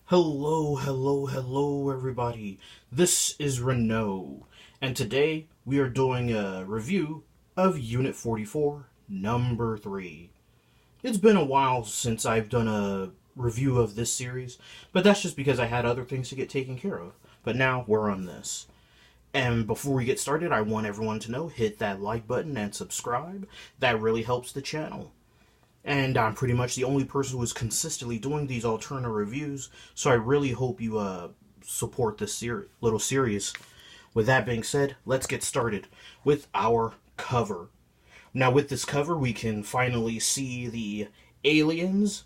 Hello, everybody. This is Renault, and today we are doing a review of Unit 44, Number 3. It's been a while since I've done a review of this series, but that's just because I had other things to get taken care of. But now we're on this. And before we get started, I want everyone to know, hit that like button and subscribe. That really helps the channel. And I'm pretty much the only person who is consistently doing these alternate reviews, so I really hope you support this little series. With that being said, let's get started with our cover. Now with this cover, we can finally see the aliens.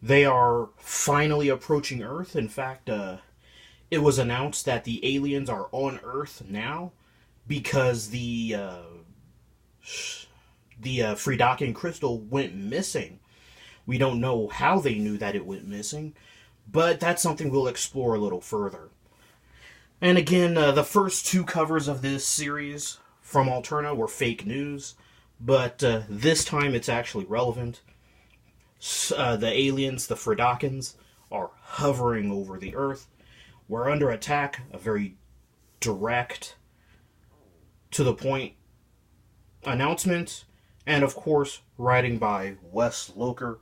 They are finally approaching Earth. In fact, it was announced that the aliens are on Earth now because the Fredakin crystal went missing. We don't know how they knew that it went missing, but that's something we'll explore a little further. And again, the first two covers of this series from Alterna were fake news, but this time it's actually relevant. The aliens, the Fredakins, are hovering over the Earth. We're under attack, a very direct, to the point announcement. And of course, writing by Wes Locher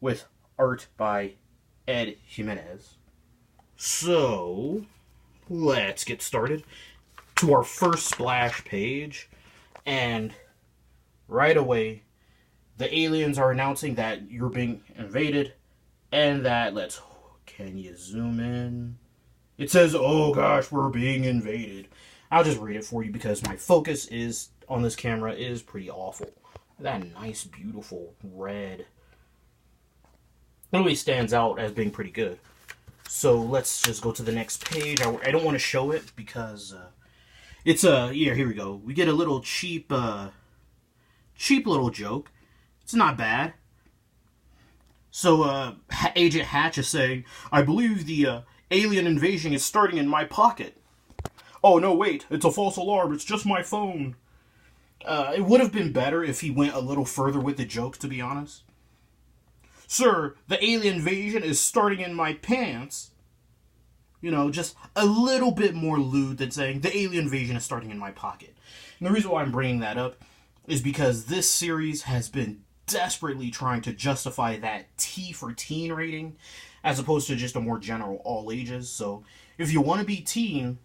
with art by Ed Jimenez. So, let's get started to our first splash page. And right away, the aliens are announcing that you're being invaded. And that, can you zoom in? It says, oh gosh, we're being invaded. I'll just read it for you because my focus on this camera is pretty awful. That nice, beautiful red. It really stands out as being pretty good. So let's just go to the next page. I don't want to show it because it's here we go. We get a little cheap little joke. It's not bad. So Agent Hatch is saying, I believe the alien invasion is starting in my pocket. Oh no, wait, it's a false alarm. It's just my phone. It would have been better if he went a little further with the jokes, to be honest. Sir, the alien invasion is starting in my pants. You know, just a little bit more lewd than saying the alien invasion is starting in my pocket. And the reason why I'm bringing that up is because this series has been desperately trying to justify that T for teen rating as opposed to just a more general all ages. So if you want to be teen,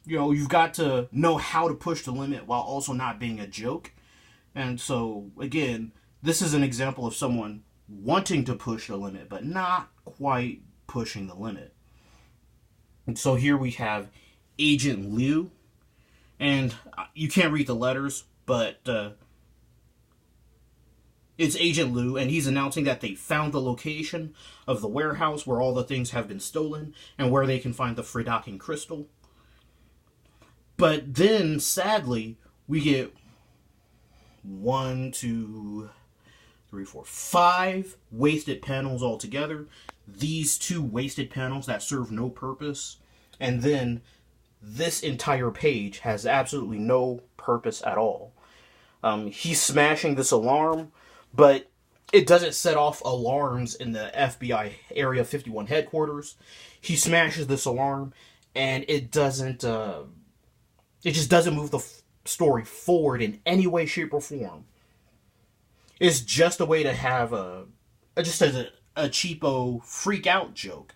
you know, you've got to know how to push the limit while also not being a joke. And so, again, this is an example of someone wanting to push the limit, but not quite pushing the limit. And so here we have Agent Liu. And you can't read the letters, but it's Agent Liu, and he's announcing that they found the location of the warehouse where all the things have been stolen and where they can find the Fredakin crystal. But then, sadly, we get 5 wasted panels altogether. These 2 wasted panels that serve no purpose. And then this entire page has absolutely no purpose at all. He's smashing this alarm, but it doesn't set off alarms in the FBI Area 51 headquarters. He smashes this alarm, and it doesn't... It just doesn't move the story forward in any way, shape, or form. It's just a way to have a cheapo freak out joke.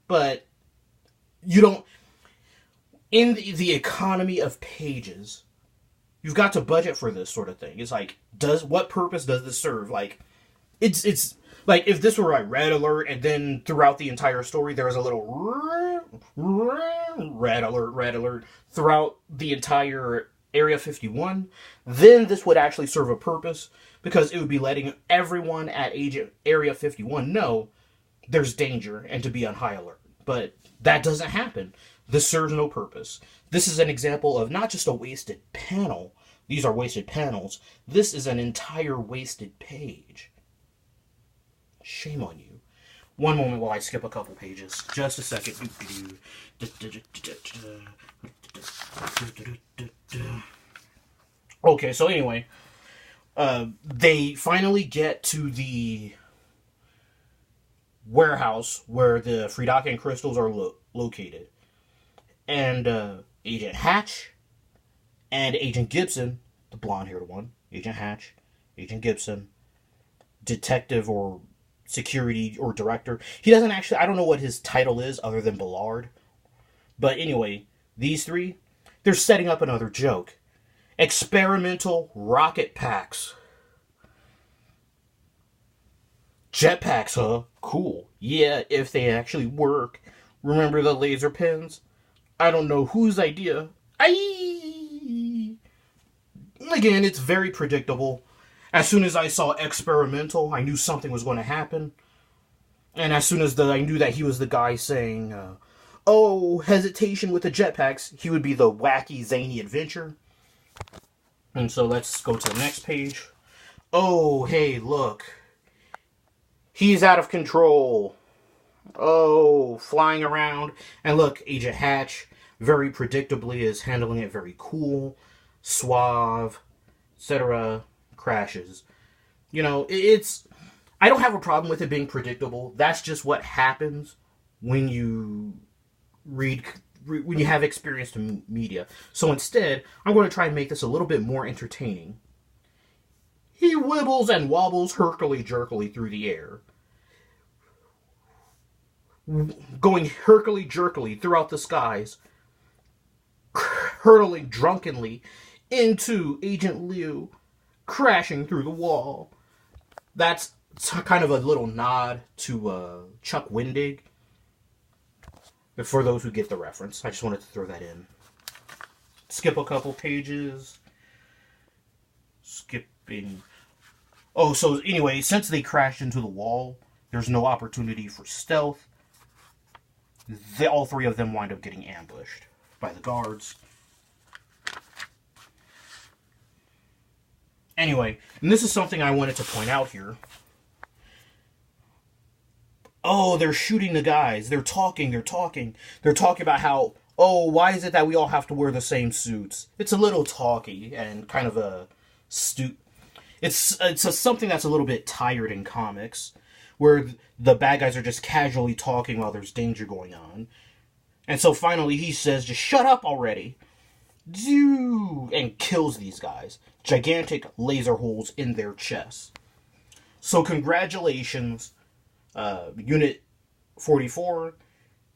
But you don't... In the economy of pages, you've got to budget for this sort of thing. It's like, what purpose does this serve? Like, it's like if this were a red alert and then throughout the entire story there was a little red alert throughout the entire Area 51, then this would actually serve a purpose because it would be letting everyone at Area 51 know there's danger and to be on high alert. But that doesn't happen. This serves no purpose. This is an example of not just a wasted panel. These are wasted panels. This is an entire wasted page. Shame on you. One moment while I skip a couple pages. Just a second. Okay, so anyway, they finally get to the warehouse where the Friedaki crystals are located. And Agent Hatch and Agent Gibson, the blonde-haired one, Agent Hatch, Agent Gibson, detective or security or director. He doesn't actually, I don't know what his title is other than Ballard. But anyway, these three, they're setting up another joke. Experimental rocket packs. Jetpacks, huh? Cool. Yeah, if they actually work. Remember the laser pens? I don't know whose idea. Aye! Again, it's very predictable. As soon as I saw experimental, I knew something was going to happen. And as soon as I knew that he was the guy saying, oh, hesitation with the jetpacks, he would be the wacky, zany adventure. And so let's go to the next page. Oh, hey, look. He's out of control. Oh, flying around. And look, Agent Hatch, very predictably, is handling it very cool, suave, etc. Crashes. You know, I don't have a problem with it being predictable. That's just what happens when you when you have experience in media. So instead, I'm going to try and make this a little bit more entertaining. He wibbles and wobbles hercules-jerkily through the air, going hercules-jerkily throughout the skies, hurtling drunkenly into Agent Liu, crashing through the wall. That's kind of a little nod to Chuck Wendig. For those who get the reference, I just wanted to throw that in. Skip a couple pages. Skipping. Oh, so anyway, since they crashed into the wall, there's no opportunity for stealth. All three of them wind up getting ambushed by the guards. Anyway, and this is something I wanted to point out here. Oh, they're shooting the guys. They're talking. They're talking about how, oh, why is it that we all have to wear the same suits? It's a little talky and kind of a It's something that's a little bit tired in comics, where the bad guys are just casually talking while there's danger going on. And so finally he says, just shut up already. And kills these guys. Gigantic laser holes in their chests. So congratulations, Unit 44.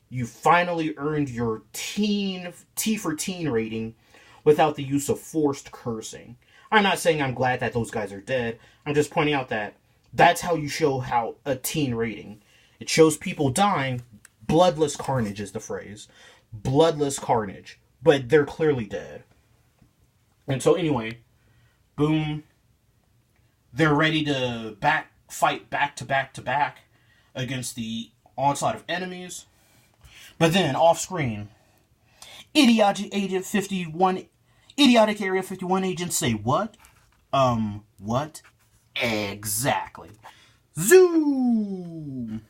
You finally earned your T for teen rating without the use of forced cursing. I'm not saying I'm glad that those guys are dead. I'm just pointing out that that's how you show how a teen rating. It shows people dying. Bloodless carnage is the phrase. Bloodless carnage. But they're clearly dead. And so anyway, boom. They're ready to fight back to back against the onslaught of enemies. But then, off screen, idiotic Area 51 agents say what? What? Exactly. Zoom!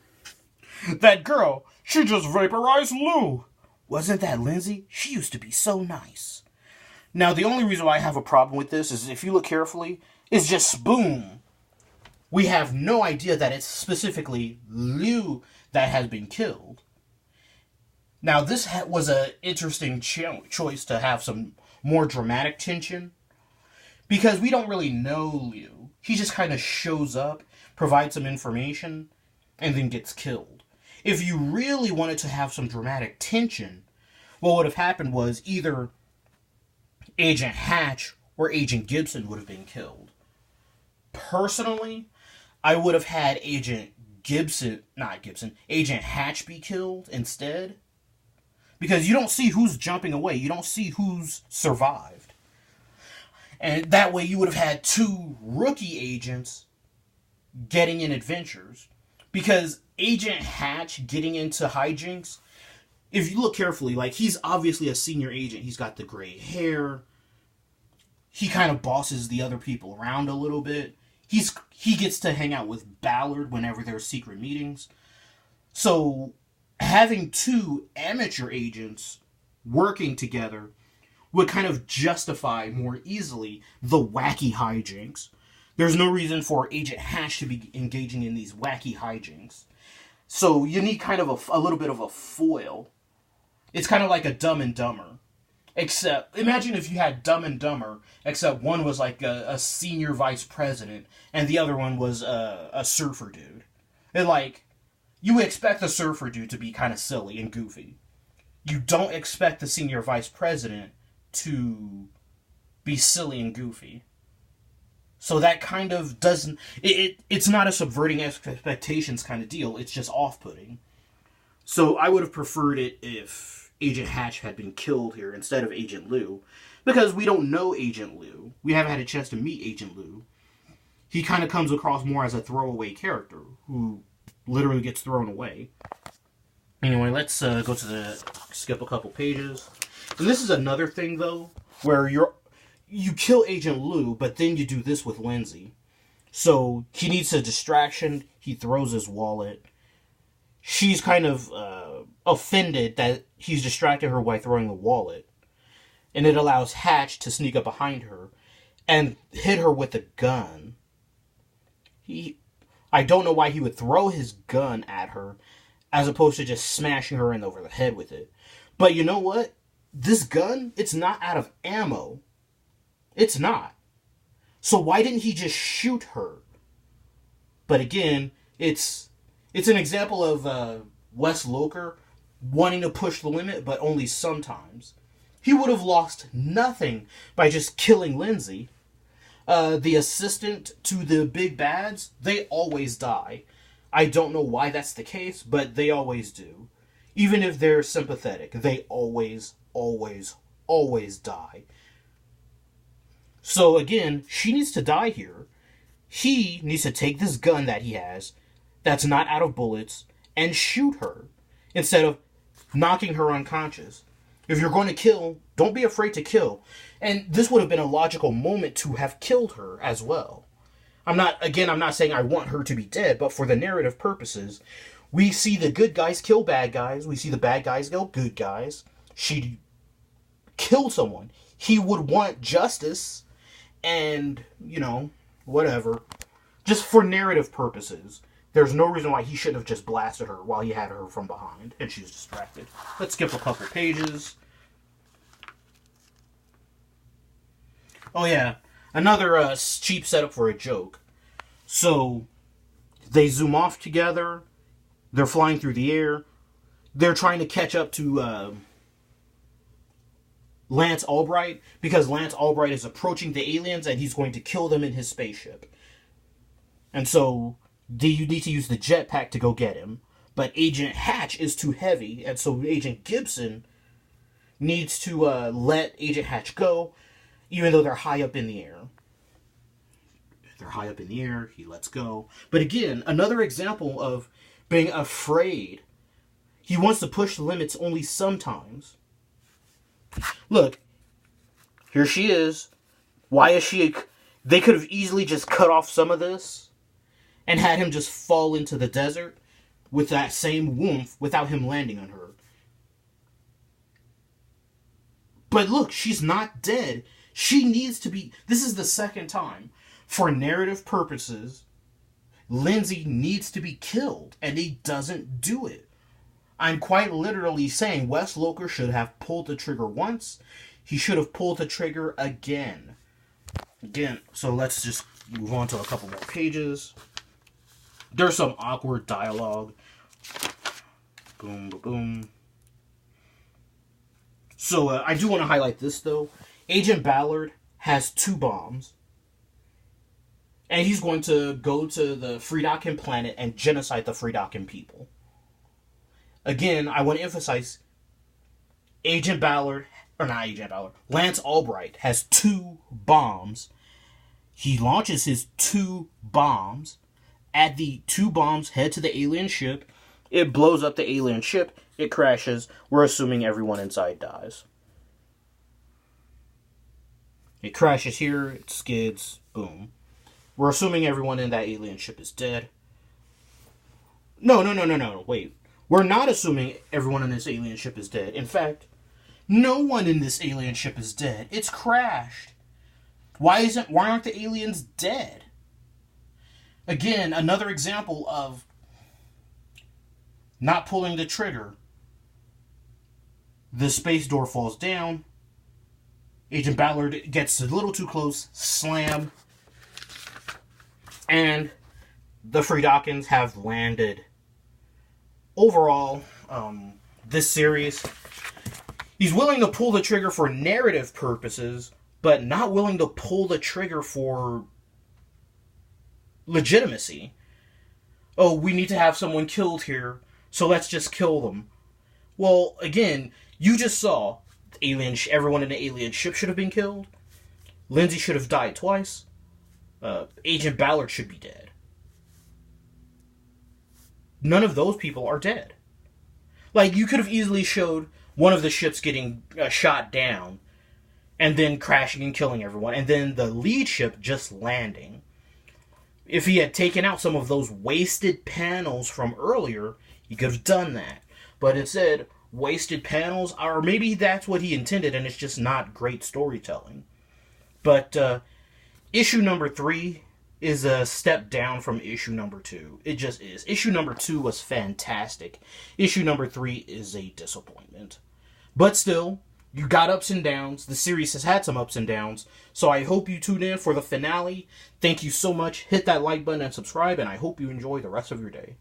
That girl, she just vaporized Lou. Wasn't that Lindsay? She used to be so nice. Now, the only reason why I have a problem with this is, if you look carefully, is just boom. We have no idea that it's specifically Liu that has been killed. Now, this was an interesting choice to have some more dramatic tension, because we don't really know Liu. He just kind of shows up, provides some information, and then gets killed. If you really wanted to have some dramatic tension, what would have happened was either Agent Hatch or Agent Gibson would have been killed. Personally, I would have had Agent Hatch be killed instead. Because you don't see who's jumping away. You don't see who's survived. And that way you would have had two rookie agents getting in adventures. Because Agent Hatch getting into hijinks, if you look carefully, like, he's obviously a senior agent. He's got the gray hair. He kind of bosses the other people around a little bit. He gets to hang out with Ballard whenever there's secret meetings. So having two amateur agents working together would kind of justify more easily the wacky hijinks. There's no reason for Agent Hatch to be engaging in these wacky hijinks. So you need kind of a little bit of a foil. It's kind of like a Dumb and Dumber. Except, imagine if you had Dumb and Dumber, except one was like a senior vice president, and the other one was a surfer dude. And like, you expect the surfer dude to be kind of silly and goofy. You don't expect the senior vice president to be silly and goofy. So that kind of doesn't... It's not a subverting expectations kind of deal. It's just off-putting. So I would have preferred it if Agent Hatch had been killed here instead of Agent Liu. Because we don't know Agent Liu. We haven't had a chance to meet Agent Liu. He kind of comes across more as a throwaway character who literally gets thrown away. Anyway, let's go to the... skip a couple pages. And this is another thing, though, where you kill Agent Liu, but then you do this with Lindsay. So he needs a distraction. He throws his wallet. She's kind of offended that he's distracted her by throwing the wallet. And it allows Hatch to sneak up behind her and hit her with a gun. I don't know why he would throw his gun at her as opposed to just smashing her in over the head with it. But you know what? This gun, it's not out of ammo. It's not. So why didn't he just shoot her? But again, it's an example of Wes Locher wanting to push the limit, but only sometimes. He would have lost nothing by just killing Lindsay. The assistant to the big bads, they always die. I don't know why that's the case, but they always do. Even if they're sympathetic, they always, always, always die. So again, she needs to die here. He needs to take this gun that he has, that's not out of bullets, and shoot her, instead of knocking her unconscious. If you're going to kill, don't be afraid to kill. And this would have been a logical moment to have killed her as well. I'm not saying I want her to be dead, but for the narrative purposes, we see the good guys kill bad guys. We see the bad guys kill good guys. She killed someone. He would want justice and, whatever. Just for narrative purposes. There's no reason why he shouldn't have just blasted her while he had her from behind and she was distracted. Let's skip a couple pages. Oh yeah, another cheap setup for a joke. So, they zoom off together. They're flying through the air. They're trying to catch up to Lance Albright, because Lance Albright is approaching the aliens and he's going to kill them in his spaceship. And so, you need to use the jetpack to go get him. But Agent Hatch is too heavy, and so Agent Gibson needs to let Agent Hatch go, even though they're high up in the air. They're high up in the air, he lets go. But again, another example of being afraid. He wants to push the limits only sometimes. Look, here she is. Why is she... They could have easily just cut off some of this and had him just fall into the desert with that same woomph without him landing on her. But look, she's not dead. She needs to be... This is the second time. For narrative purposes, Lindsay needs to be killed, and he doesn't do it. I'm quite literally saying Wes Locher should have pulled the trigger once. He should have pulled the trigger again. So let's just move on to a couple more pages. There's some awkward dialogue. Boom, boom, boom. So I do want to highlight this, though. Agent Ballard has 2 bombs. And he's going to go to the Freedocken planet and genocide the Freedocken people. Again, I want to emphasize, Lance Albright has 2 bombs. He launches his 2 bombs. At the 2 bombs head to the alien ship. It blows up the alien ship. It crashes. We're assuming everyone inside dies. It crashes here. It skids. Boom. We're assuming everyone in that alien ship is dead. No. Wait. We're not assuming everyone in this alien ship is dead. In fact, no one in this alien ship is dead. It's crashed. Why aren't the aliens dead? Again, another example of not pulling the trigger, the space door falls down. Agent Ballard gets a little too close, slam, and the Freedakins have landed. Overall, this series, he's willing to pull the trigger for narrative purposes, but not willing to pull the trigger for legitimacy. Oh, we need to have someone killed here, so let's just kill them. Well, again, you just saw everyone in the alien ship should have been killed. Lindsay should have died twice. Agent Ballard should be dead. None of those people are dead. Like, you could have easily showed one of the ships getting shot down and then crashing and killing everyone, and then the lead ship just landing. If he had taken out some of those wasted panels from earlier, he could have done that. But instead, wasted panels, or maybe that's what he intended and it's just not great storytelling. But issue number 3 is a step down from issue number 2. It just is. Issue number 2 was fantastic. Issue number 3 is a disappointment. But still, you got ups and downs. The series has had some ups and downs. So I hope you tune in for the finale. Thank you so much. Hit that like button and subscribe, and I hope you enjoy the rest of your day.